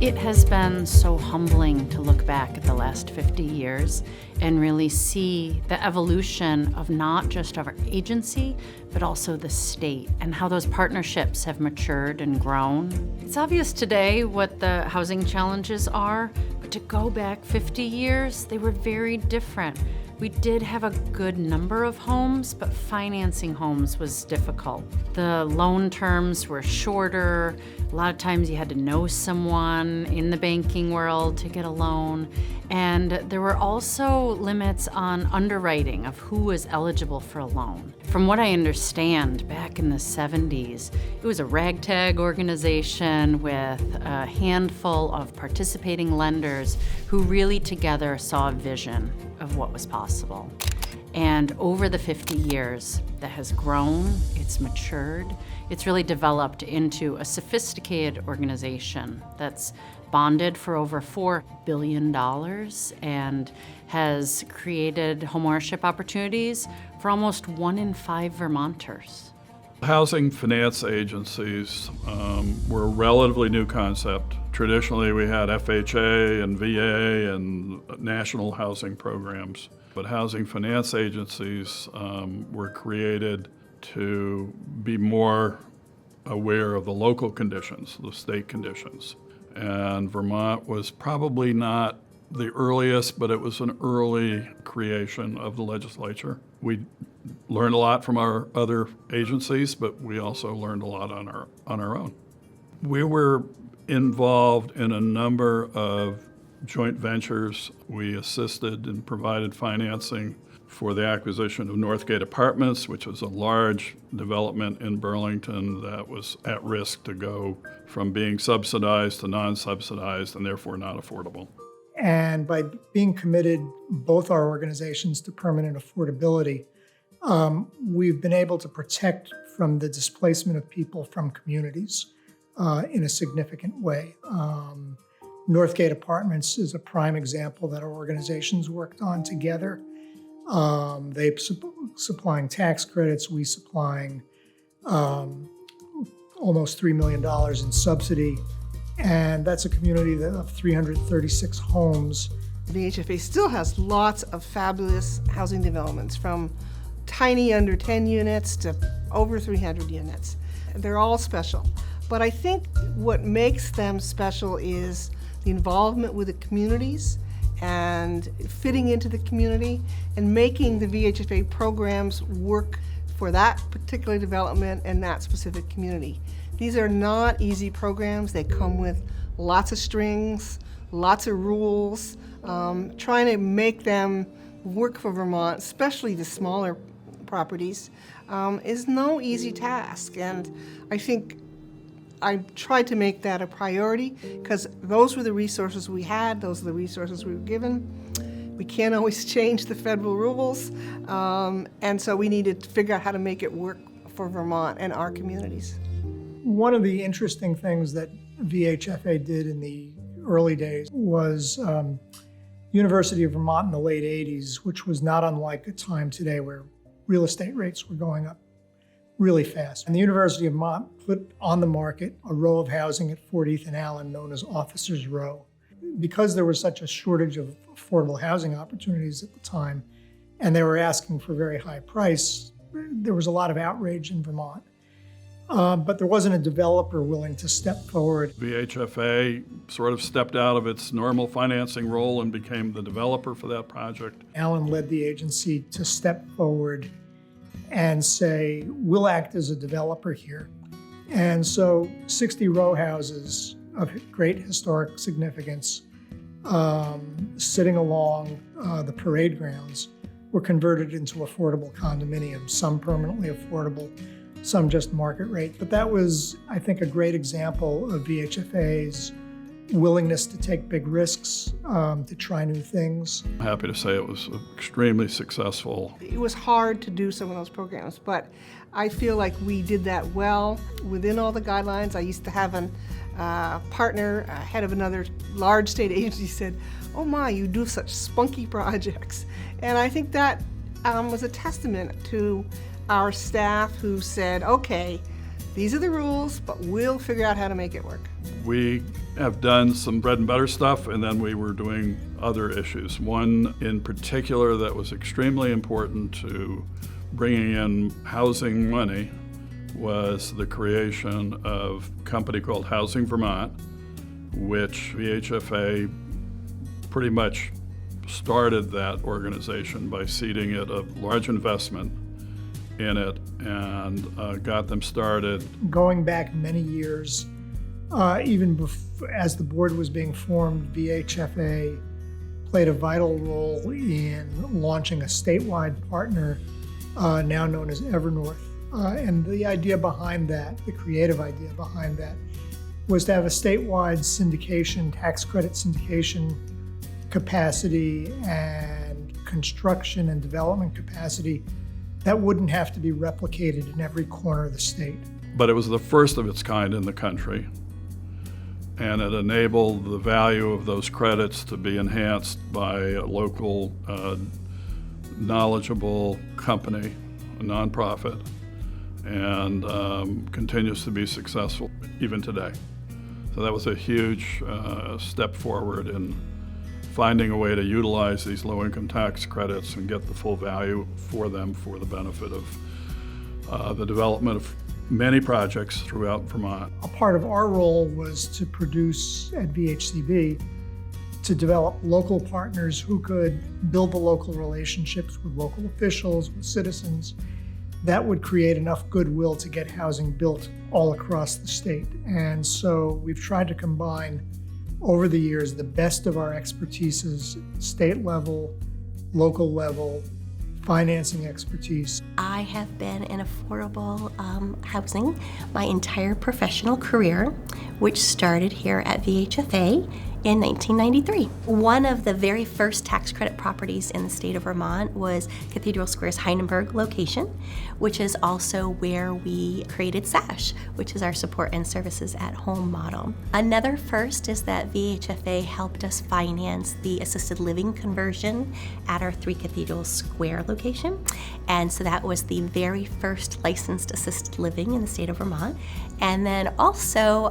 It has been so humbling to look back at the last 50 years and really see the evolution of not just our agency, but also the state and how those partnerships have matured and grown. It's obvious today what the housing challenges are, but to go back 50 years, they were very different. We did have a good number of homes, but financing homes was difficult. The loan terms were shorter. A lot of times you had to know someone in the banking world to get a loan. And there were also limits on underwriting of who was eligible for a loan. From what I understand, back in the 70s, it was a ragtag organization with a handful of participating lenders who really together saw a vision of what was possible. And over the 50 years, that has grown, it's matured, it's really developed into a sophisticated organization that's bonded for over $4 billion and has created homeownership opportunities for almost 1 in 5 Vermonters. Housing finance agencies were a relatively new concept. Traditionally, we had FHA and VA and national housing programs. But housing finance agencies were created to be more aware of the local conditions, the state conditions. And Vermont was probably not the earliest, but it was an early creation of the legislature. We learned a lot from our other agencies, but we also learned a lot on our own. We were involved in a number of joint ventures. We assisted and provided financing for the acquisition of Northgate Apartments, which was a large development in Burlington that was at risk to go from being subsidized to non-subsidized and therefore not affordable. And by being committed, both our organizations, to permanent affordability, we've been able to protect from the displacement of people from communities in a significant way. Northgate Apartments is a prime example that our organizations worked on together. They supplying tax credits, we supplying almost $3 million in subsidy. And that's a community of 336 homes. VHFA still has lots of fabulous housing developments, from tiny under 10 units to over 300 units. They're all special. But I think what makes them special is the involvement with the communities and fitting into the community and making the VHFA programs work for that particular development and that specific community. These are not easy programs. They come with lots of strings, lots of rules. Trying to make them work for Vermont, especially the smaller properties, is no easy task. And I think I tried to make that a priority because those were the resources we had, those are the resources we were given. We can't always change the federal rules, and so we needed to figure out how to make it work for Vermont and our communities. One of the interesting things that VHFA did in the early days was University of Vermont in the late 80s, which was not unlike a time today where real estate rates were going up really fast. And the University of Vermont put on the market a row of housing at 40th and Allen known as Officers Row. Because there was such a shortage of affordable housing opportunities at the time, and they were asking for very high price, there was a lot of outrage in Vermont. But there wasn't a developer willing to step forward. VHFA sort of stepped out of its normal financing role and became the developer for that project. Alan led the agency to step forward and say, we'll act as a developer here. And so 60 row houses of great historic significance sitting along the parade grounds were converted into affordable condominiums, some permanently affordable, some just market rate. But that was, I think, a great example of VHFA's willingness to take big risks, to try new things. I'm happy to say it was extremely successful. It was hard to do some of those programs, but I feel like we did that well within all the guidelines. I used to have a partner, head of another large state agency, said, "Oh my, you do such spunky projects." And I think that was a testament to our staff who said, okay, these are the rules, but we'll figure out how to make it work. We have done some bread and butter stuff, and then we were doing other issues. One in particular that was extremely important to bringing in housing money was the creation of a company called Housing Vermont, which VHFA pretty much started that organization by seeding it a large investment in it and got them started. Going back many years, even as the board was being formed, VHFA played a vital role in launching a statewide partner now known as Evernorth. And the idea behind that, the creative idea behind that, was to have a statewide syndication, tax credit syndication capacity and construction and development capacity that wouldn't have to be replicated in every corner of the state. But it was the first of its kind in the country, and it enabled the value of those credits to be enhanced by a local knowledgeable company, a nonprofit, and continues to be successful even today. So that was a huge step forward in finding a way to utilize these low-income tax credits and get the full value for them for the benefit of the development of many projects throughout Vermont. A part of our role was to produce at VHCB, to develop local partners who could build the local relationships with local officials, with citizens, that would create enough goodwill to get housing built all across the state. And so we've tried to combine over the years the best of our expertises, state level, local level, financing expertise. I have been in affordable housing my entire professional career, which started here at VHFA in 1993. One of the very first tax credit properties in the state of Vermont was Cathedral Square's Heidenberg location, which is also where we created SASH, which is our support and services at home model. Another first is that VHFA helped us finance the assisted living conversion at our 3 Cathedral Square location. And so that was the very first licensed assisted living in the state of Vermont. And then also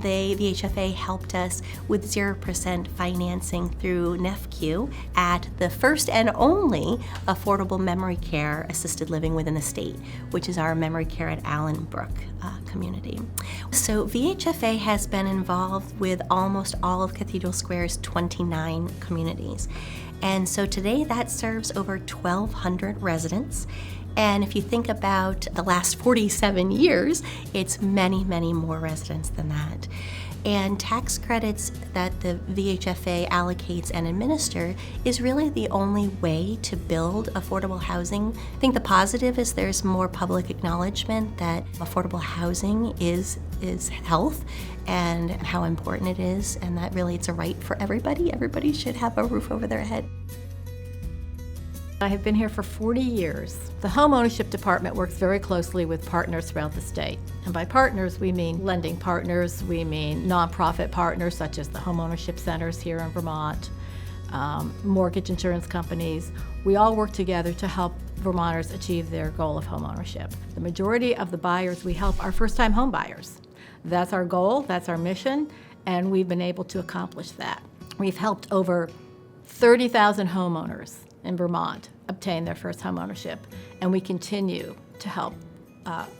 the VHFA helped us with 0% financing through NEFQ at the first and only affordable memory care assisted living within the state, which is our memory care at Allenbrook community. So VHFA has been involved with almost all of Cathedral Square's 29 communities. And so today that serves over 1,200 residents. And if you think about the last 47 years, it's many, many more residents than that. And tax credits that the VHFA allocates and administer is really the only way to build affordable housing. I think the positive is there's more public acknowledgement that affordable housing is health and how important it is, and that really it's a right for everybody. Everybody should have a roof over their head. I have been here for 40 years. The home ownership department works very closely with partners throughout the state. And by partners, we mean lending partners, we mean nonprofit partners such as the home ownership centers here in Vermont, mortgage insurance companies. We all work together to help Vermonters achieve their goal of home ownership. The majority of the buyers we help are first-time home buyers. That's our goal, that's our mission, and we've been able to accomplish that. We've helped over 30,000 homeowners in Vermont obtain their first home ownership, and we continue to help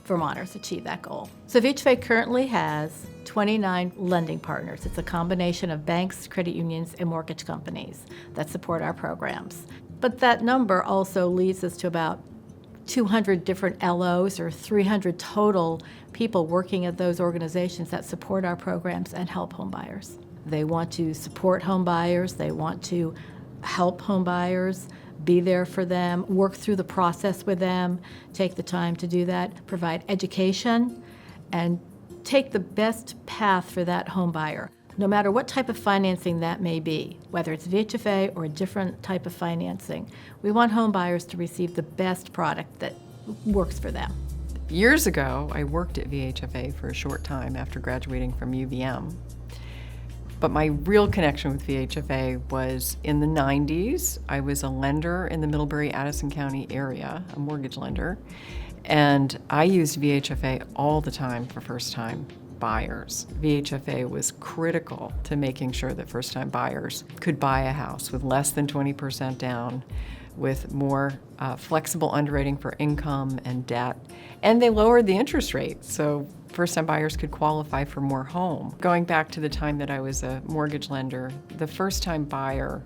Vermonters achieve that goal. So VHFA currently has 29 lending partners. It's a combination of banks, credit unions, and mortgage companies that support our programs. But that number also leads us to about 200 different LOs or 300 total people working at those organizations that support our programs and help home buyers. They want to support home buyers, they want to help home buyers, be there for them, work through the process with them, take the time to do that, provide education, and take the best path for that home buyer, no matter what type of financing that may be, whether it's VHFA or a different type of financing. We want home buyers to receive the best product that works for them. Years ago, I worked at VHFA for a short time after graduating from UVM. But my real connection with VHFA was in the 90s. I was a lender in the Middlebury-Addison County area, a mortgage lender, and I used VHFA all the time for first-time buyers. VHFA was critical to making sure that first-time buyers could buy a house with less than 20% down, with more flexible underwriting for income and debt. And they lowered the interest rate, so first-time buyers could qualify for more home. Going back to the time that I was a mortgage lender, the first-time buyer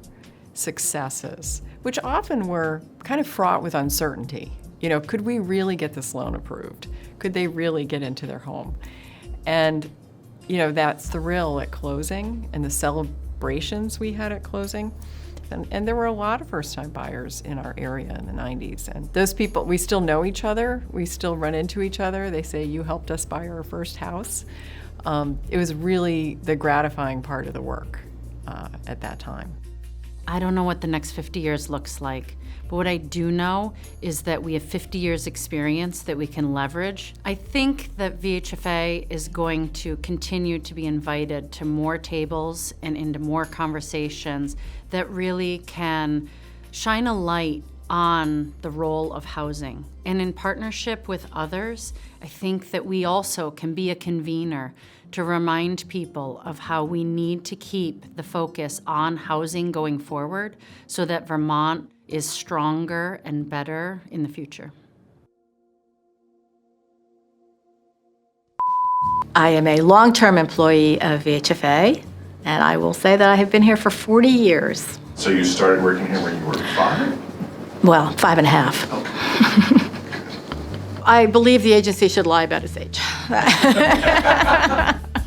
successes, which often were kind of fraught with uncertainty. You know, could we really get this loan approved? Could they really get into their home? And, you know, that thrill at closing and the celebrations we had at closing, and there were a lot of first-time buyers in our area in the 90s. And those people, we still know each other. We still run into each other. They say, you helped us buy our first house. It was really the gratifying part of the work at that time. I don't know what the next 50 years looks like, but what I do know is that we have 50 years experience that we can leverage. I think that VHFA is going to continue to be invited to more tables and into more conversations that really can shine a light on the role of housing. And in partnership with others, I think that we also can be a convener to remind people of how we need to keep the focus on housing going forward so that Vermont is stronger and better in the future. I am a long-term employee of VHFA, and I will say that I have been here for 40 years. So you started working here when you were 5? Well, 5.5. Okay. I believe the agency should lie about its age.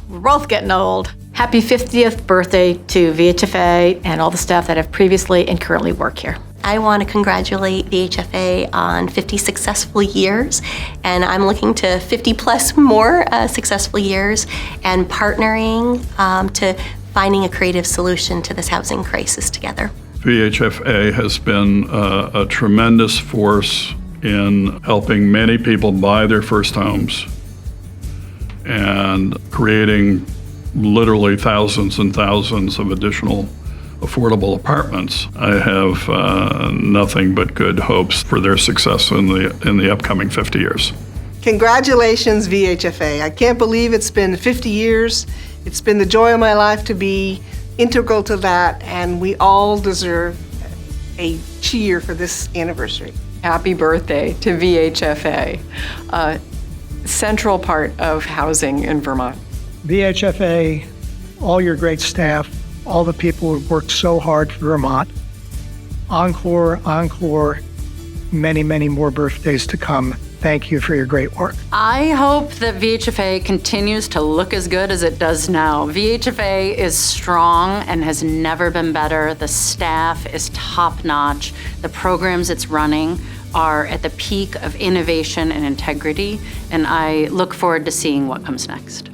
We're both getting old. Happy 50th birthday to VHFA and all the staff that have previously and currently work here. I want to congratulate VHFA on 50 successful years, and I'm looking to 50 plus more successful years and partnering to finding a creative solution to this housing crisis together. VHFA has been a tremendous force in helping many people buy their first homes and creating literally thousands and thousands of additional affordable apartments. I have nothing but good hopes for their success in the upcoming 50 years. Congratulations, VHFA. I can't believe it's been 50 years. It's been the joy of my life to be integral to that, and we all deserve a cheer for this anniversary. Happy birthday to VHFA, a central part of housing in Vermont. VHFA, all your great staff, all the people who've worked so hard for Vermont. Encore, encore, many, many more birthdays to come. Thank you for your great work. I hope that VHFA continues to look as good as it does now. VHFA is strong and has never been better. The staff is top-notch. The programs it's running are at the peak of innovation and integrity, and I look forward to seeing what comes next.